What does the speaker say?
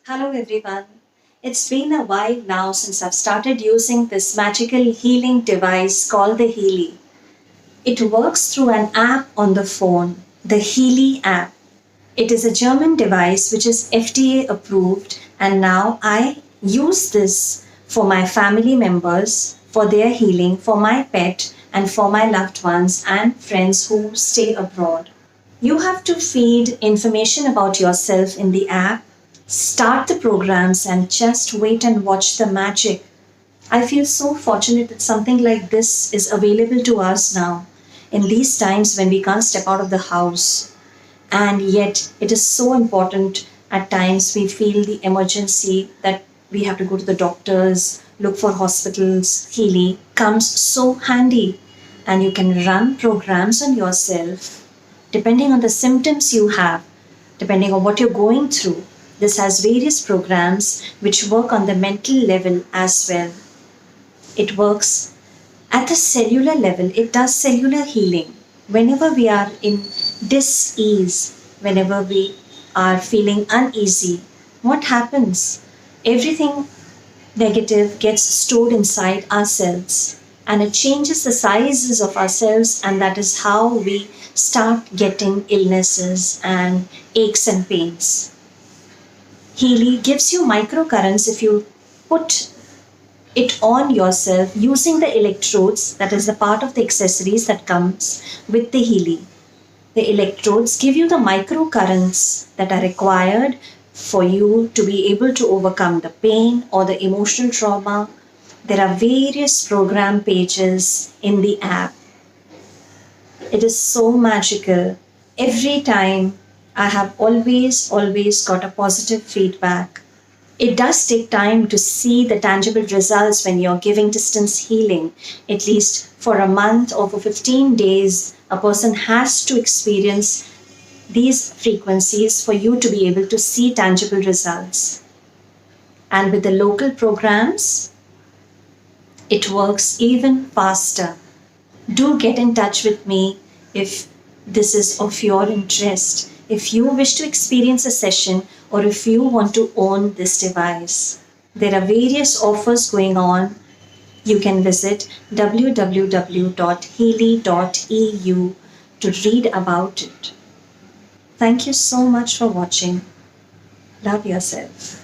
Hello everyone. It's been a while now since I've started using this magical healing device called the Healy. It works through an app on the phone, the Healy app. It is a German device which is FDA approved, and now I use this for my family members, for their healing, for my pet, and for my loved ones and friends who stay abroad. You have to feed information about yourself in the app, start the programs, and just wait and watch the magic. I feel so fortunate that something like this is available to us now in these times when we can't step out of the house. And yet, it is so important. At times, we feel the emergency that we have to go to the doctors, look for hospitals. Healy comes so handy, and you can run programs on yourself depending on the symptoms you have, depending on what you're going through. This has various programs which work on the mental level as well. It works at the cellular level, it does cellular healing. Whenever we are in dis-ease, whenever we are feeling uneasy, what happens? Everything negative gets stored inside our cells and it changes the sizes of our cells, and that is how we start getting illnesses and aches and pains. Healy gives you microcurrents if you put it on yourself using the electrodes, that is the part of the accessories that comes with the Healy. The electrodes give you the microcurrents that are required for you to be able to overcome the pain or the emotional trauma. There are various program pages in the app. It is so magical. Every time I have always got a positive feedback. It does take time to see the tangible results when you're giving distance healing. At least for a month or for 15 days, a person has to experience these frequencies for you to be able to see tangible results. And with the local programs, it works even faster. Do get in touch with me if this is of your interest. If you wish to experience a session or if you want to own this device, there are various offers going on. You can visit www.healy.eu to read about it. Thank you so much for watching. Love yourself.